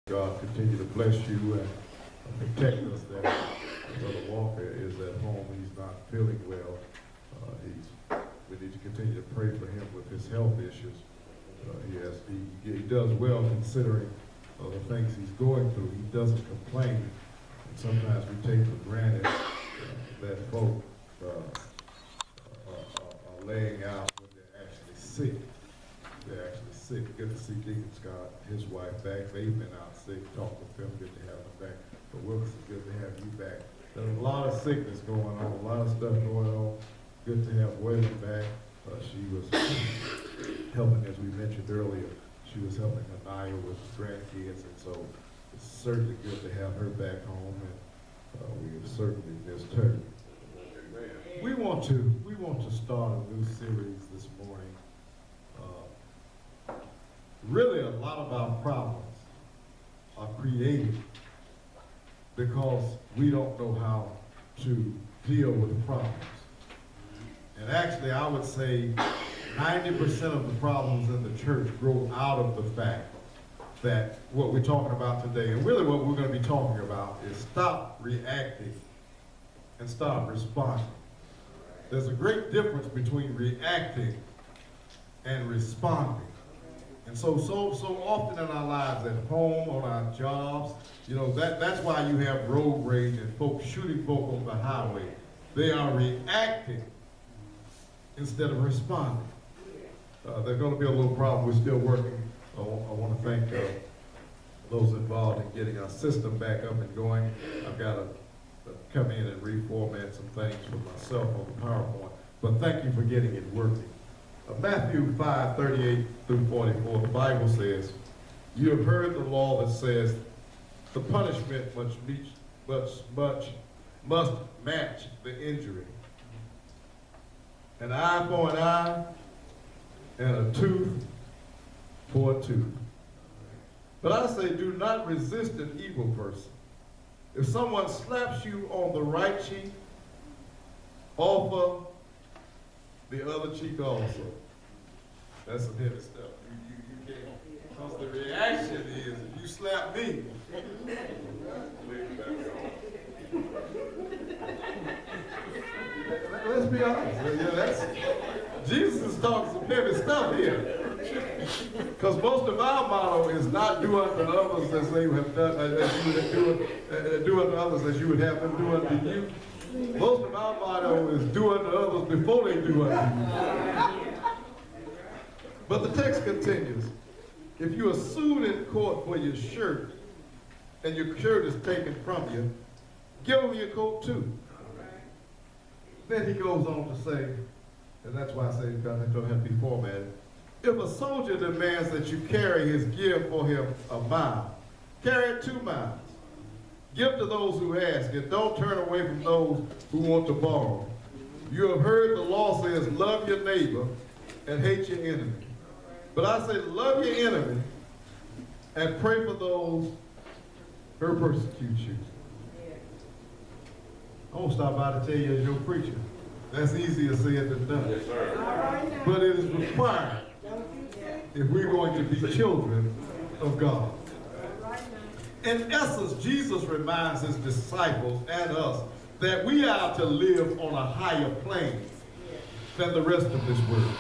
God continue to bless you and protect us that Brother Walker is at home. He's not feeling well. We need to continue to pray for him with his health issues. He does well considering the things he's going through. He doesn't complain. And sometimes we take for granted that folk are laying out when they're actually sick. They're actually sick. Good to see Deacon Scott, his wife, back. They've been out sick. Talk with them. Good to have them back. But Wilkes, it's good to have you back. There's a lot of sickness going on, a lot of stuff going on. Good to have William back. She was helping, as we mentioned earlier, she was helping Anaya with grandkids, and so it's certainly good to have her back home, and we have certainly missed her. We want to start a new series this morning. Really, a lot of our problems are created because we don't know how to deal with problems. And actually, I would say 90% of the problems in the church grow out of the fact that what we're talking about today, and really what we're going to be talking about, is stop reacting and start responding. There's a great difference between reacting and responding. And so often in our lives, at home, on our jobs, that's why you have road rage and folks shooting folk on the highway. They are reacting instead of responding. There's going to be a little problem. We're still working. I want to thank those involved in getting our system back up and going. I've got to come in and reformat some things for myself on the PowerPoint. But thank you for getting it working. Matthew 5:38 through 44, the Bible says, "You have heard the law that says the punishment must match the injury. An eye for an eye, and a tooth for a tooth. But I say, do not resist an evil person. If someone slaps you on the right cheek, offer the other cheek also." That's some heavy stuff. You can't, because the reaction is, if you slap me, let's be honest. Jesus is talking some heavy stuff here. Because most of our motto is not do unto others as they have done, as you would do unto others as you would have them do unto you. Most of our motto is do unto others before they do unto you. But the text continues. If you are sued in court for your shirt, and your shirt is taken from you, give them your coat too. Then he goes on to say, and that's why I say it don't have to be formatted. If a soldier demands that you carry his gear for him a mile, carry it 2 miles. Give to those who ask, and don't turn away from those who want to borrow. You have heard the law says, love your neighbor and hate your enemy. But I say, love your enemy and pray for those who persecute you. I won't stop by to tell you as your preacher. That's easier said than done. Yes, sir. But it is required if we're going to be children of God. In essence, Jesus reminds his disciples and us that we are to live on a higher plane than the rest of this world.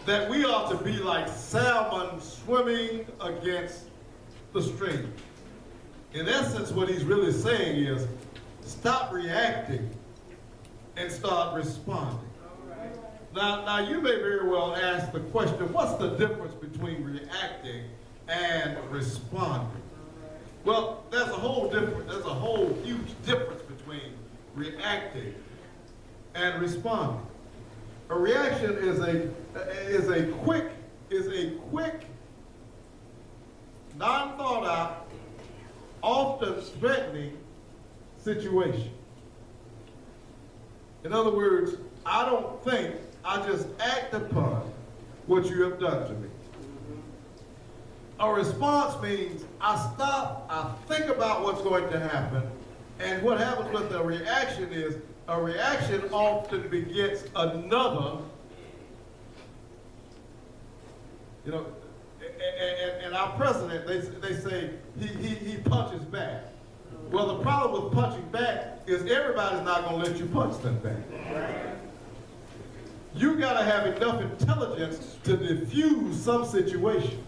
That we are to be like salmon swimming against the stream. In essence, what he's really saying is, stop reacting and start responding. Now you may very well ask the question, what's the difference between reacting and responding? Well, there's a whole huge difference between reacting and responding. A reaction is a quick, non-thought out, often threatening situation. In other words, I don't think, I just act upon what you have done to me. A response means I stop, I think about what's going to happen, and what happens with a reaction is, a reaction often begets another. and our president, they say he punches back. Well, the problem with punching back is everybody's not going to let you punch them back. You got to have enough intelligence to diffuse some situations.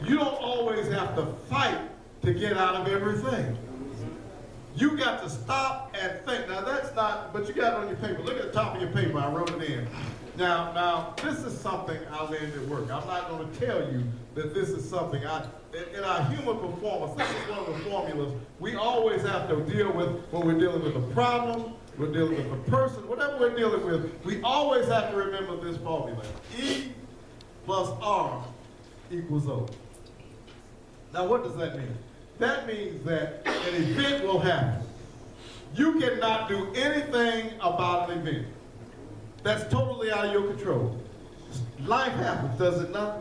You don't always have to fight to get out of everything. You got to stop and think. Now that's not, but you got it on your paper. Look at the top of your paper. I wrote it in. Now this is something I learned at work. I'm not going to tell you that this is something in our human performance, this is one of the formulas we always have to deal with when we're dealing with a problem, we're dealing with a person, whatever we're dealing with, we always have to remember this formula. E plus R equals O. Now what does that mean? That means that an event will happen. You cannot do anything about an event. That's totally out of your control. Life happens, does it not?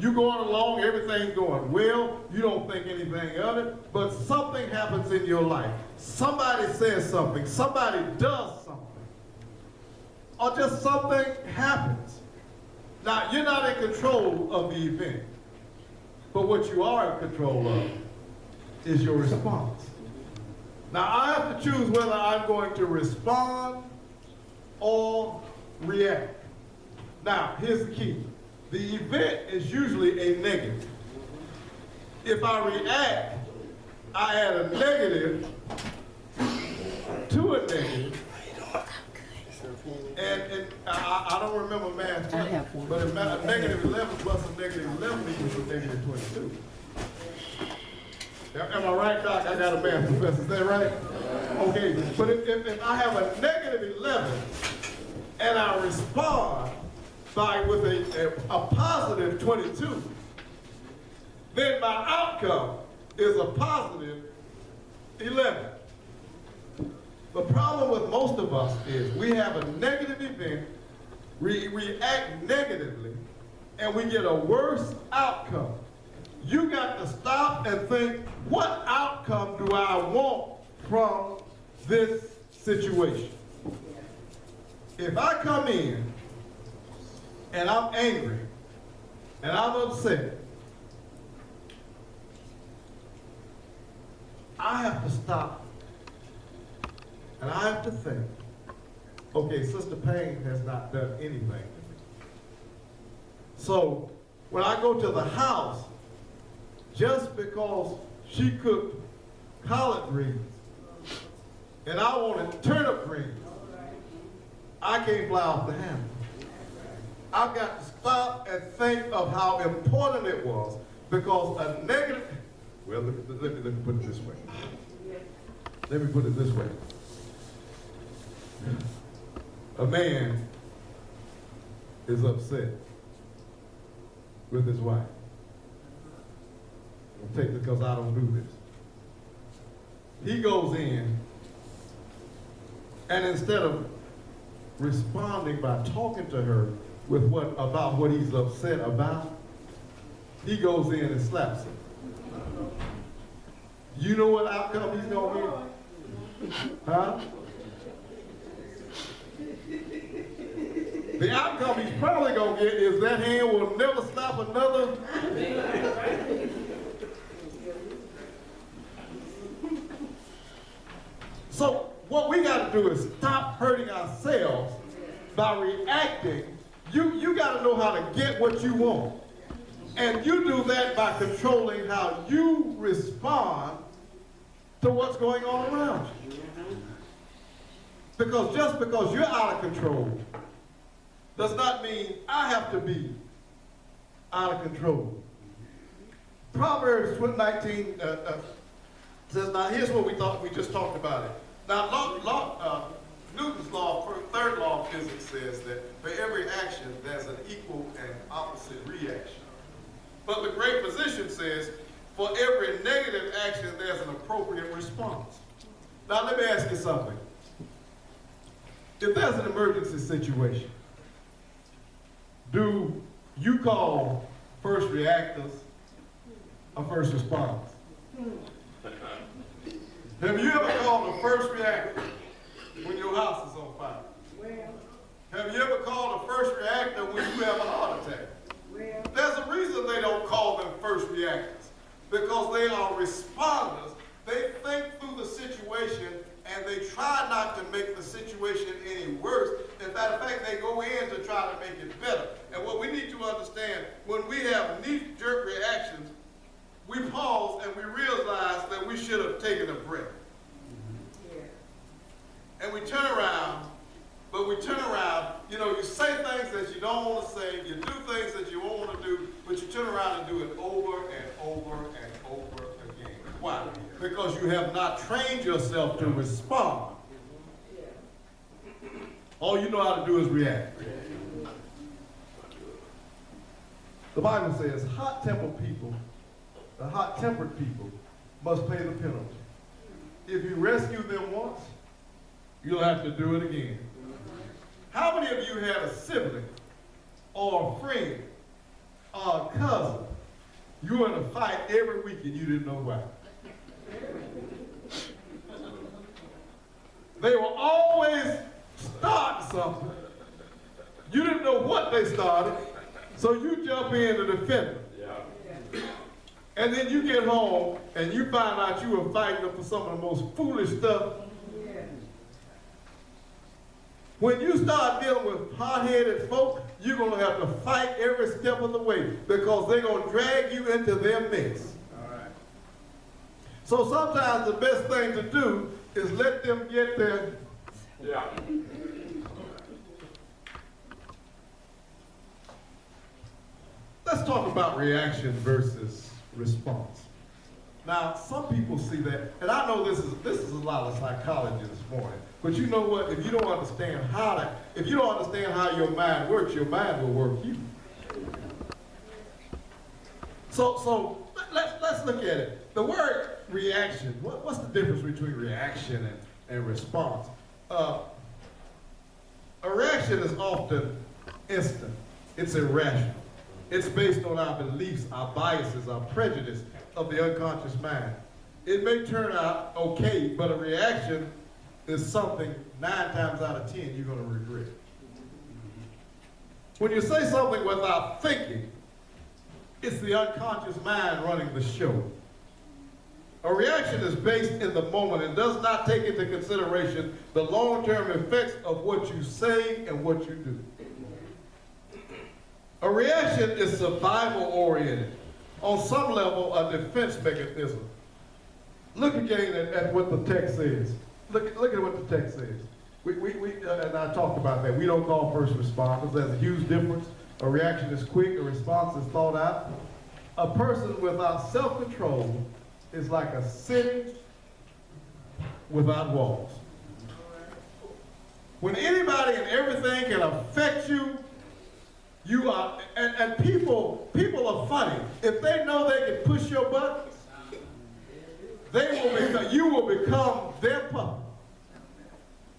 You're going along, everything's going well, you don't think anything of it, but something happens in your life. Somebody says something, somebody does something, or just something happens. Now, you're not in control of the event, but what you are in control of is your response. Now, I have to choose whether I'm going to respond or react. Now, here's the key. The event is usually a negative. If I react, I add a negative to a negative. And I don't remember math, but a negative 11 plus a negative 11 equals a negative 22. Am I right, Doc? I got a math professor. Is that right? Okay, but if I have a negative 11 and I respond with a positive 22, then my outcome is a positive 11. The problem with most of us is we have a negative event, we react negatively, and we get a worse outcome. You got to stop and think, what outcome do I want from this situation? If I come in and I'm angry and I'm upset, I have to stop and I have to think, okay, Sister Payne has not done anything to me. So when I go to the house, just because she cooked collard greens and I wanted turnip greens, I can't fly off the handle. I've got to stop and think of how important it was, because a negative, well, let me put it this way. Let me put it this way. A man is upset with his wife. I'll take it because I don't do this. He goes in, and instead of responding by talking to her with about what he's upset about, he goes in and slaps her. You know what outcome he's gonna get? Huh? The outcome he's probably gonna get is that hand will never slap another. So what we got to do is stop hurting ourselves by reacting. You got to know how to get what you want. And you do that by controlling how you respond to what's going on around you. Because just because you're out of control does not mean I have to be out of control. Proverbs 19 says, now here's what we just talked about it. Now, Newton's law, third law of physics, says that for every action, there's an equal and opposite reaction. But the great physician says, for every negative action, there's an appropriate response. Now, let me ask you something. If there's an emergency situation, do you call first reactors or first responders? Have you ever called a first reactor when your house is on fire? Well. Have you ever called a first reactor when you have a heart attack? Well. There's a reason they don't call because they are responders. They think through the situation and they try not to make the situation any worse. As a matter of fact, they go in to try to make it better. And what we need to understand, when we have knee-jerk reactions, we pause and we realize that we should have taken a breath. And we turn around, but we turn around, you know, you say things that you don't want to say, you do things that you won't want to do, but you turn around and do it over and over and over again. Why? Because you have not trained yourself to respond. All you know how to do is react. The Bible says hot-tempered people must pay the penalty. If you rescue them once, you'll have to do it again. How many of you had a sibling or a friend or a cousin? You were in a fight every week and you didn't know why. They were always starting something. You didn't know what they started, so you jump in to defend them. And then you get home and you find out you were fighting for some of the most foolish stuff. When you start dealing with hard-headed folk, you're going to have to fight every step of the way because they're going to drag you into their mess. All right. So sometimes the best thing to do is let them get there. Yeah. Let's talk about reaction versus response. Now, some people see that, and I know this is a lot of psychology this morning, but you know what? If you don't understand how your mind works, your mind will work you. So let's look at it. The word reaction, what's the difference between reaction and response? A reaction is often instant. It's irrational. It's based on our beliefs, our biases, our prejudice of the unconscious mind. It may turn out okay, but a reaction is something 9 times out of 10 you're going to regret. When you say something without thinking, it's the unconscious mind running the show. A reaction is based in the moment and does not take into consideration the long-term effects of what you say and what you do. A reaction is survival-oriented. On some level, a defense mechanism. Look again at what the text says. Look at what the text says. And I talked about that. We don't call first responders. There's a huge difference. A reaction is quick. A response is thought out. A person without self-control is like a city without walls. When anybody and everything can affect you, you are, and people are funny. If they know they can push your buttons, you will become their puppet.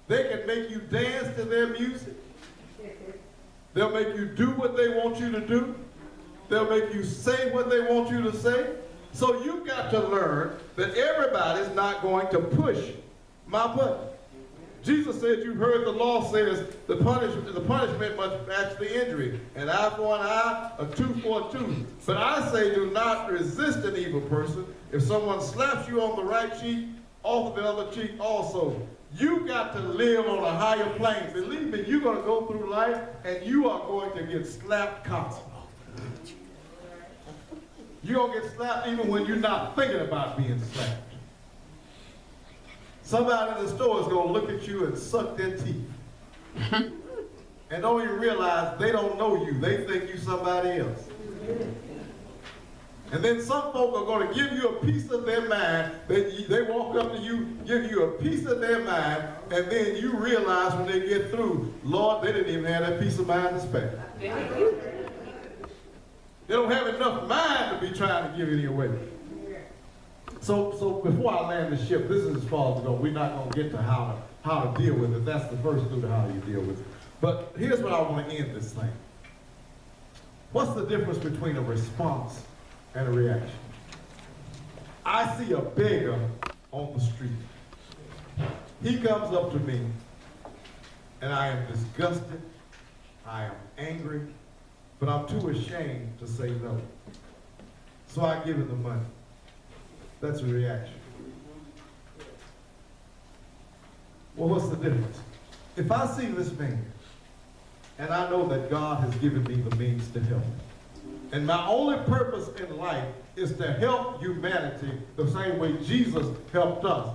They can make you dance to their music. They'll make you do what they want you to do. They'll make you say what they want you to say. So you've got to learn that everybody's not going to push my button. Jesus said, you've heard the law says the punishment must match the injury. An eye for an eye, a tooth for a tooth. But I say do not resist an evil person. If someone slaps you on the right cheek, offer the other cheek also. You got to live on a higher plane. Believe me, you're going to go through life and you are going to get slapped constantly. You're going to get slapped even when you're not thinking about being slapped. Somebody in the store is going to look at you and suck their teeth. And don't even realize they don't know you. They think you somebody else. And then some folk are going to give you a piece of their mind. They walk up to you, give you a piece of their mind, and then you realize when they get through, Lord, they didn't even have that piece of mind to spare. They don't have enough mind to be trying to give any away. So before I land the ship, this is as far as we go. We're not going to get to how to deal with it. That's the first clue to how you deal with it. But here's what I want to end this thing. What's the difference between a response and a reaction? I see a beggar on the street. He comes up to me, and I am disgusted, I am angry, but I'm too ashamed to say no. So I give him the money. That's a reaction. Well, what's the difference? If I see this man, and I know that God has given me the means to help, and my only purpose in life is to help humanity the same way Jesus helped us,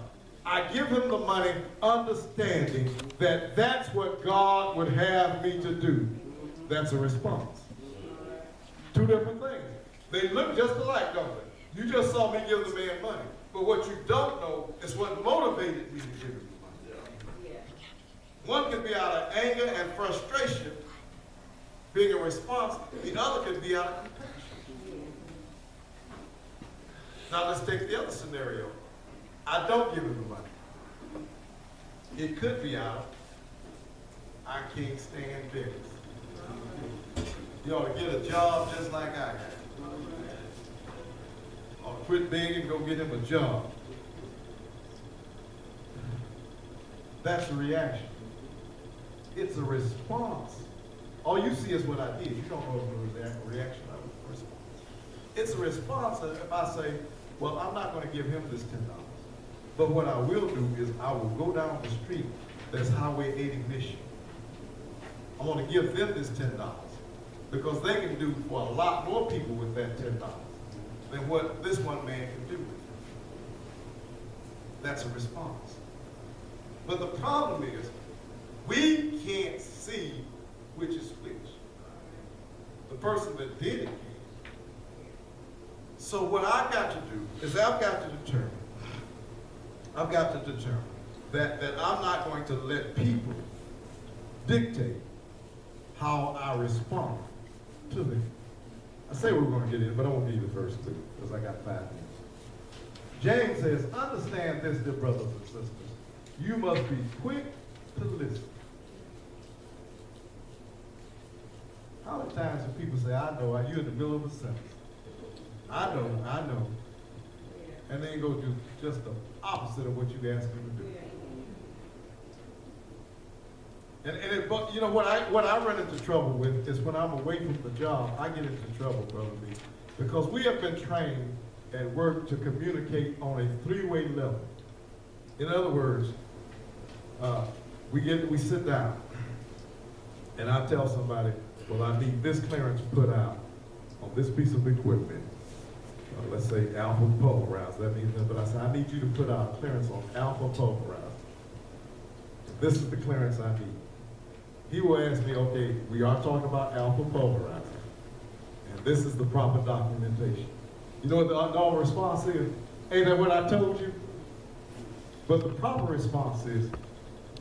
I give him the money understanding that that's what God would have me to do. That's a response. Two different things. They look just alike, don't they? You just saw me give the man money. But what you don't know is what motivated me to give him the money. One can be out of anger and frustration, being a response. The other could be out of compassion. Now let's take the other scenario. I don't give him the money. It could be out of, I can't stand beggars. You ought to get a job just like I got. Or quit begging, go get him a job. That's a reaction. It's a response. All you see is what I did. You don't know if it was a reaction or a response. It's a response if I say, well, I'm not going to give him this $10. But what I will do is I will go down the street that's Highway 80 Mission. I'm going to give them this $10 because they can do for a lot more people with that $10 than what this one man can do with it. That's a response. But the problem is, we can't see which is which. The person that did it can. So what I've got to do is I've got to determine that I'm not going to let people dictate how I respond to them. I say we're going to get in, but I won't be the first two because I got 5 minutes. James says, understand this, dear brothers and sisters. You must be quick to listen. How many times do people say, I know, you're in the middle of a sentence. I know. And then go do just the opposite of what you asked them to do. But you know what I run into trouble with is when I'm away from the job, I get into trouble, Brother B, because we have been trained at work to communicate on a 3-way level. In other words, we sit down, and I tell somebody, well, I need this clearance put out on this piece of equipment. Let's say alpha pulverizer. That means that, but I say, I need you to put out clearance on alpha pulverizer. This is the clearance I need. He will ask me, okay, we are talking about alpha pulverizer, and this is the proper documentation. You know what the normal response is? Ain't that what I told you? But the proper response is,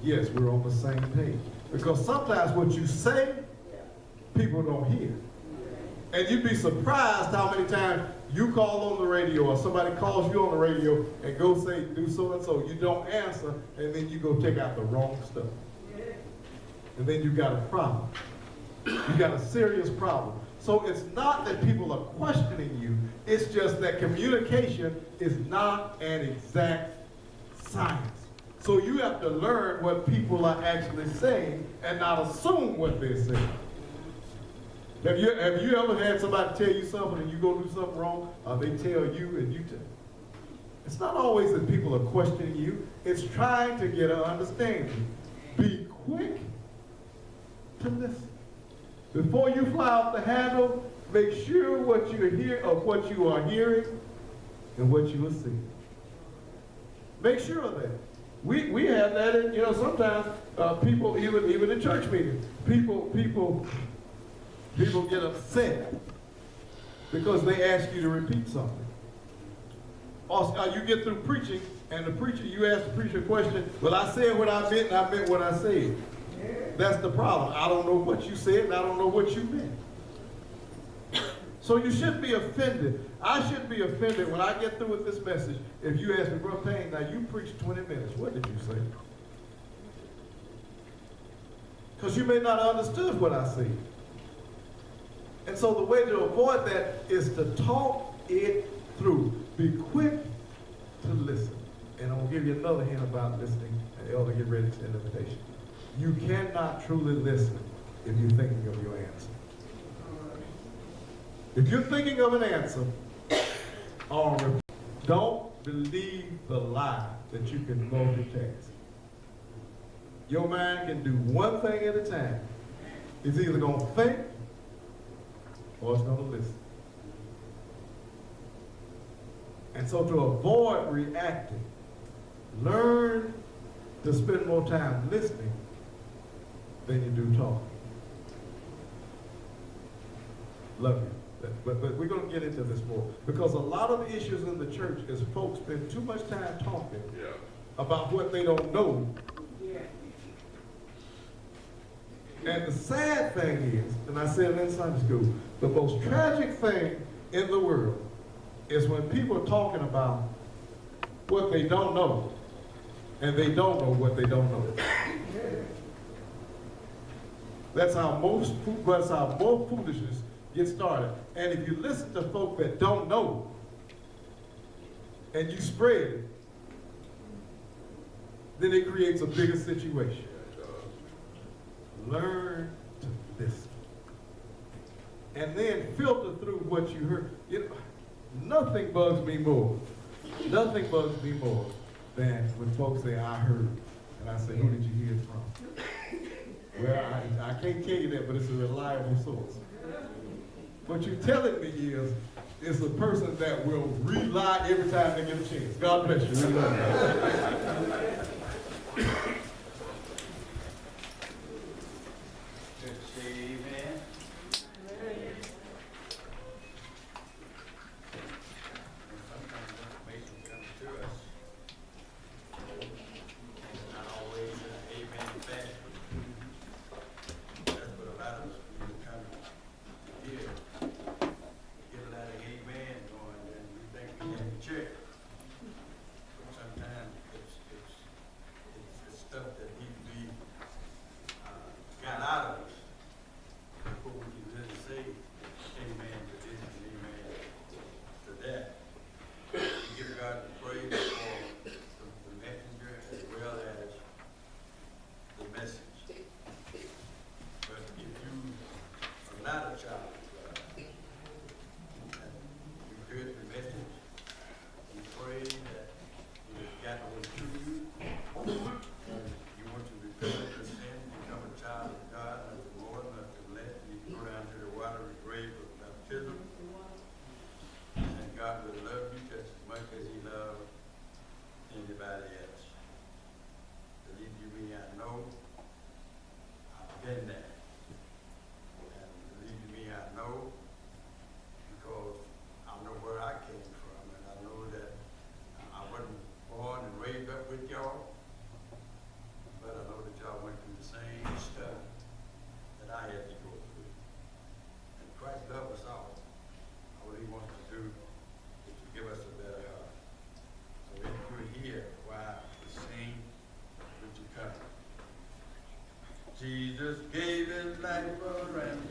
yes, we're on the same page. Because sometimes what you say, people don't hear. And you'd be surprised how many times you call on the radio or somebody calls you on the radio and go say, do so and so. You don't answer, and then you go take out the wrong stuff. And then you got a problem. You got a serious problem. So it's not that people are questioning you, it's just that communication is not an exact science. So you have to learn what people are actually saying and not assume what they're saying. Have you ever had somebody tell you something and you go do something wrong, or they tell you and you tell? It's not always that people are questioning you. It's trying to get an understanding. Be quick to listen. Before you fly off the handle, make sure what you hear of what you are hearing and what you are seeing. Make sure of that. We have that in, sometimes people, even in church meetings, people get upset because they ask you to repeat something. Or you get through preaching, and you ask the preacher a question, well, I said what I meant, and I meant what I said. That's the problem. I don't know what you said, and I don't know what you meant. So you shouldn't be offended. I shouldn't be offended when I get through with this message. If you ask me, Brother Payne, now you preached 20 minutes. What did you say? Because you may not have understood what I said. And so the way to avoid that is to talk it through. Be quick to listen. And I'm going to give you another hint about listening, and Elder, get ready to invitation. You cannot truly listen if you're thinking of your answer. If you're thinking of an answer, don't believe the lie that you can multitask. Your mind can do one thing at a time. It's either going to think or it's going to listen. And so to avoid reacting, learn to spend more time listening than you do talking. Love you. But we're going to get into this more. Because a lot of issues in the church is folks spend too much time talking about what they don't know. And the sad thing is, and I said it in Sunday school, the most tragic thing in the world is when people are talking about what they don't know, and they don't know what they don't know. That's how most foolishness gets started. And if you listen to folk that don't know, and you spread it, then it creates a bigger situation. Learn to listen. And then filter through what you heard. Nothing bugs me more than when folks say, I heard. And I say, who did you hear it from? Well, I can't tell you that, but it's a reliable source. What you're telling me is, it's a person that will rely every time they get a chance. God bless you. We love you. Jesus gave his life for ransom.